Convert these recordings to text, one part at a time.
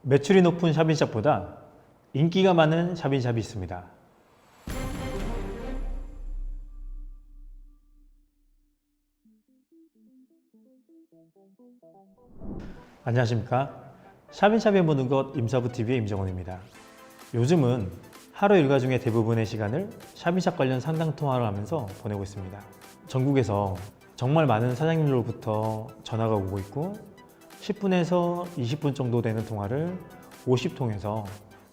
매출이 높은 샵인샵보다 인기가 많은 샵인샵이 있습니다. 안녕하십니까? 샵인샵에 보는 것 임사부TV의 임정원입니다. 요즘은 하루 일과 중에 대부분의 시간을 샵인샵 관련 상담 통화를 하면서 보내고 있습니다. 전국에서 정말 많은 사장님들로부터 전화가 오고 있고 10분에서 20분 정도 되는 통화를 50통에서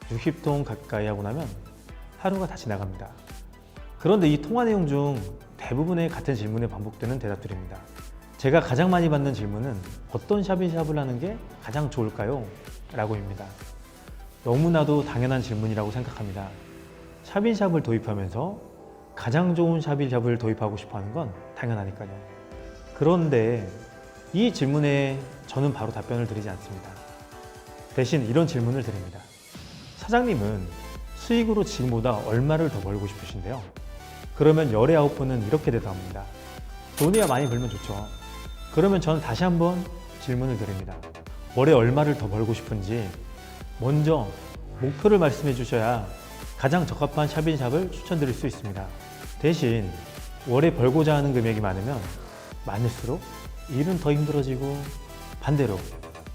60통 가까이 하고 나면 하루가 다 지나갑니다. 그런데 이 통화 내용 중 대부분의 같은 질문에 반복되는 대답들입니다. 제가 가장 많이 받는 질문은 어떤 샵인샵을 하는 게 가장 좋을까요? 라고입니다. 너무나도 당연한 질문이라고 생각합니다. 샵인샵을 도입하면서 가장 좋은 샵인샵을 도입하고 싶어 하는 건 당연하니까요. 그런데 이 질문에 저는 바로 답변을 드리지 않습니다. 대신 이런 질문을 드립니다. 사장님은 수익으로 지금보다 얼마를 더 벌고 싶으신데요? 그러면 열의 9분은 이렇게 대답합니다. 돈이야 많이 벌면 좋죠. 그러면 저는 다시 한번 질문을 드립니다. 월에 얼마를 더 벌고 싶은지 먼저 목표를 말씀해 주셔야 가장 적합한 샵인샵을 추천드릴 수 있습니다. 대신 월에 벌고자 하는 금액이 많으면 많을수록 일은 더 힘들어지고 반대로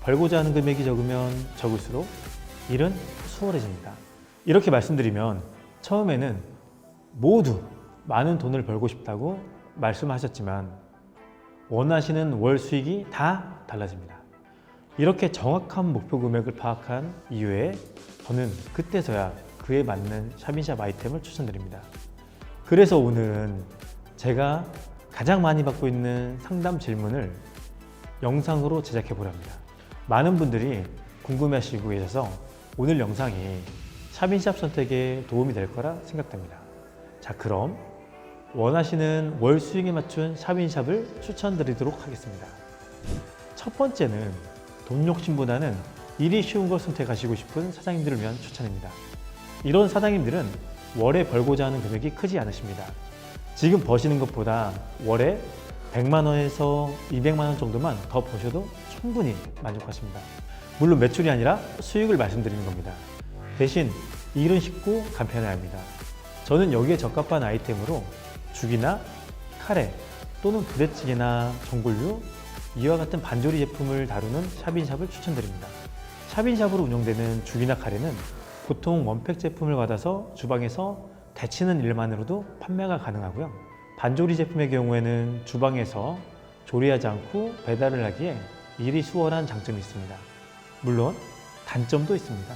벌고자 하는 금액이 적으면 적을수록 일은 수월해집니다. 이렇게 말씀드리면 처음에는 모두 많은 돈을 벌고 싶다고 말씀하셨지만 원하시는 월 수익이 다 달라집니다. 이렇게 정확한 목표 금액을 파악한 이후에 저는 그때서야 그에 맞는 샵인샵 아이템을 추천드립니다. 그래서 오늘은 제가 가장 많이 받고 있는 상담 질문을 영상으로 제작해 보려 합니다. 많은 분들이 궁금해하시고 계셔서 오늘 영상이 샵인샵 선택에 도움이 될 거라 생각됩니다. 자, 그럼 원하시는 월 수익에 맞춘 샵인샵을 추천드리도록 하겠습니다. 첫 번째는 돈 욕심보다는 일이 쉬운 걸 선택하시고 싶은 사장님들을 위한 추천입니다. 이런 사장님들은 월에 벌고자 하는 금액이 크지 않으십니다. 지금 버시는 것보다 월에 100만 원에서 200만 원 정도만 더 버셔도 충분히 만족하십니다. 물론 매출이 아니라 수익을 말씀드리는 겁니다. 대신 일은 쉽고 간편해야 합니다. 저는 여기에 적합한 아이템으로 죽이나 카레 또는 부대찌개나 전골류 이와 같은 반조리 제품을 다루는 샵인샵을 추천드립니다. 샵인샵으로 운영되는 죽이나 카레는 보통 원팩 제품을 받아서 주방에서 데치는 일만으로도 판매가 가능하고요. 반조리 제품의 경우에는 주방에서 조리하지 않고 배달을 하기에 일이 수월한 장점이 있습니다. 물론 단점도 있습니다.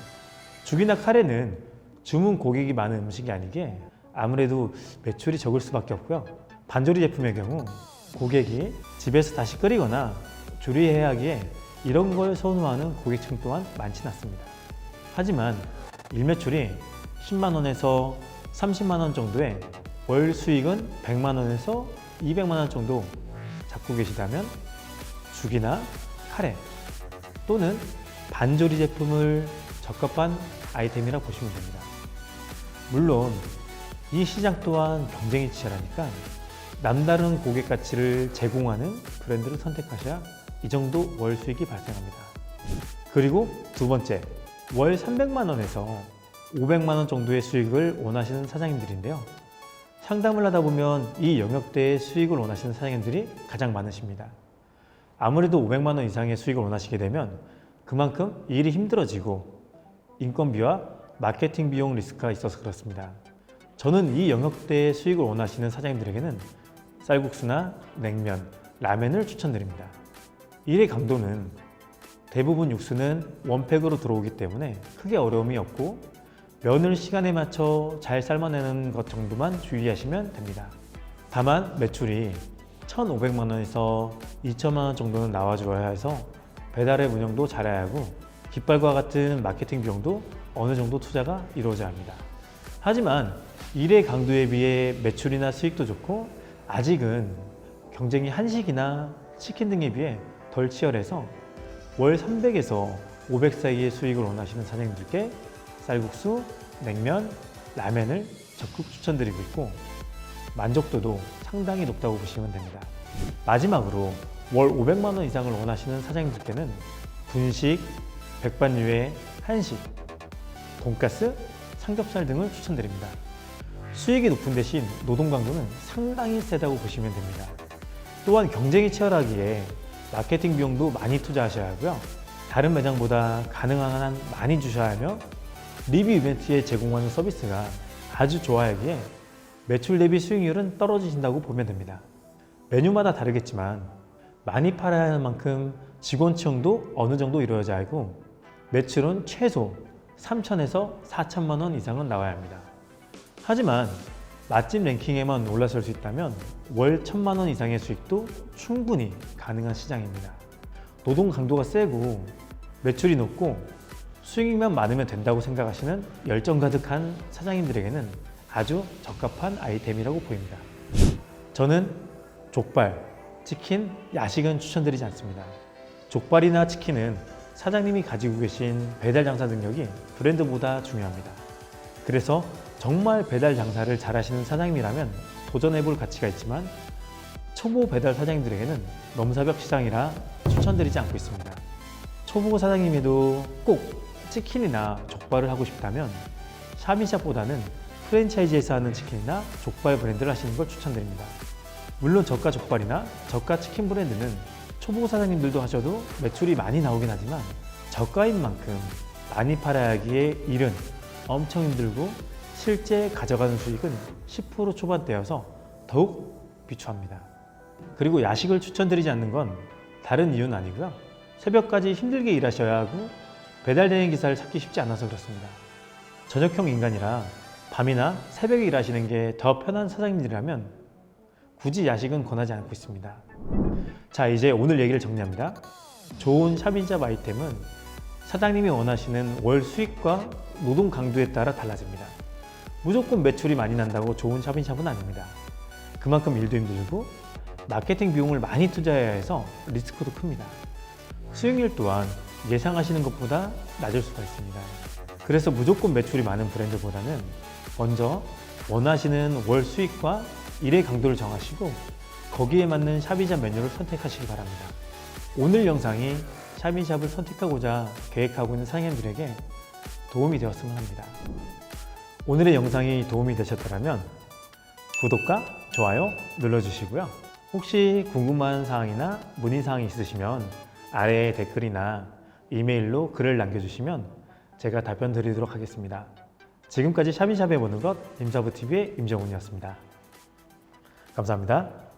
죽이나 카레는 주문 고객이 많은 음식이 아니기에 아무래도 매출이 적을 수밖에 없고요. 반조리 제품의 경우 고객이 집에서 다시 끓이거나 조리해야 하기에 이런 걸 선호하는 고객층 또한 많지는 않습니다. 하지만 일매출이 10만 원에서 30만 원 정도의 월 수익은 100만 원에서 200만 원 정도 잡고 계시다면 죽이나 카레 또는 반조리 제품을 적합한 아이템이라 보시면 됩니다. 물론 이 시장 또한 경쟁이 치열하니까 남다른 고객 가치를 제공하는 브랜드를 선택하셔야 이 정도 월 수익이 발생합니다. 그리고 두 번째, 월 300만 원에서 500만 원 정도의 수익을 원하시는 사장님들인데요. 상담을 하다 보면 이 영역대의 수익을 원하시는 사장님들이 가장 많으십니다. 아무래도 500만 원 이상의 수익을 원하시게 되면 그만큼 일이 힘들어지고 인건비와 마케팅 비용 리스크가 있어서 그렇습니다. 저는 이 영역대의 수익을 원하시는 사장님들에게는 쌀국수나 냉면, 라멘을 추천드립니다. 일의 강도는 대부분 육수는 원팩으로 들어오기 때문에 크게 어려움이 없고 면을 시간에 맞춰 잘 삶아내는 것 정도만 주의하시면 됩니다. 다만 매출이 1,500만 원에서 2천만 원 정도는 나와줘야 해서 배달앱 운영도 잘해야 하고 깃발과 같은 마케팅 비용도 어느 정도 투자가 이루어져야 합니다. 하지만 일의 강도에 비해 매출이나 수익도 좋고 아직은 경쟁이 한식이나 치킨 등에 비해 덜 치열해서 월 300에서 500 사이의 수익을 원하시는 사장님들께 쌀국수, 냉면, 라멘을 적극 추천드리고 있고 만족도도 상당히 높다고 보시면 됩니다. 마지막으로 월 500만 원 이상을 원하시는 사장님들께는 분식, 백반류의 한식, 돈가스, 삼겹살 등을 추천드립니다. 수익이 높은 대신 노동 강도는 상당히 세다고 보시면 됩니다. 또한 경쟁이 치열하기에 마케팅 비용도 많이 투자하셔야 하고요. 다른 매장보다 가능한 한 많이 주셔야 하며 리뷰 이벤트에 제공하는 서비스가 아주 좋아하기에 매출 대비 수익률은 떨어지신다고 보면 됩니다. 메뉴마다 다르겠지만 많이 팔아야 하는 만큼 직원 채용도 어느 정도 이루어져야 하고 매출은 최소 3천에서 4천만 원 이상은 나와야 합니다. 하지만 맛집 랭킹에만 올라설 수 있다면 월 1,000만 원 이상의 수익도 충분히 가능한 시장입니다. 노동 강도가 세고 매출이 높고 수익만 많으면 된다고 생각하시는 열정 가득한 사장님들에게는 아주 적합한 아이템이라고 보입니다. 저는 족발, 치킨, 야식은 추천드리지 않습니다. 족발이나 치킨은 사장님이 가지고 계신 배달 장사 능력이 브랜드보다 중요합니다. 그래서 정말 배달 장사를 잘하시는 사장님이라면 도전해볼 가치가 있지만 초보 배달 사장님들에게는 넘사벽 시장이라 추천드리지 않고 있습니다. 초보 사장님에도 꼭 치킨이나 족발을 하고 싶다면 샤미샵보다는 프랜차이즈에서 하는 치킨이나 족발 브랜드를 하시는 걸 추천드립니다. 물론 저가 족발이나 저가 치킨 브랜드는 초보 사장님들도 하셔도 매출이 많이 나오긴 하지만 저가인 만큼 많이 팔아야 하기에 일은 엄청 힘들고 실제 가져가는 수익은 10% 초반대여서 더욱 비추합니다. 그리고 야식을 추천드리지 않는 건 다른 이유는 아니고요. 새벽까지 힘들게 일하셔야 하고 배달되는 기사를 찾기 쉽지 않아서 그렇습니다. 저녁형 인간이라 밤이나 새벽에 일하시는 게 더 편한 사장님들이라면 굳이 야식은 권하지 않고 있습니다. 자, 이제 오늘 얘기를 정리합니다. 좋은 샵인샵 아이템은 사장님이 원하시는 월 수익과 노동 강도에 따라 달라집니다. 무조건 매출이 많이 난다고 좋은 샵인샵은 아닙니다. 그만큼 일도 힘들고 마케팅 비용을 많이 투자해야 해서 리스크도 큽니다. 수익률 또한 예상하시는 것보다 낮을 수가 있습니다. 그래서 무조건 매출이 많은 브랜드보다는 먼저 원하시는 월 수익과 일의 강도를 정하시고 거기에 맞는 샵인샵 메뉴를 선택하시기 바랍니다. 오늘 영상이 샵인샵을 선택하고자 계획하고 있는 사장님들에게 도움이 되었으면 합니다. 오늘의 영상이 도움이 되셨다면 구독과 좋아요 눌러주시고요. 혹시 궁금한 사항이나 문의사항이 있으시면 아래에 댓글이나 이메일로 글을 남겨주시면 제가 답변 드리도록 하겠습니다. 지금까지 샵인샵에 보는 것 임사부TV의 임정훈이었습니다. 감사합니다.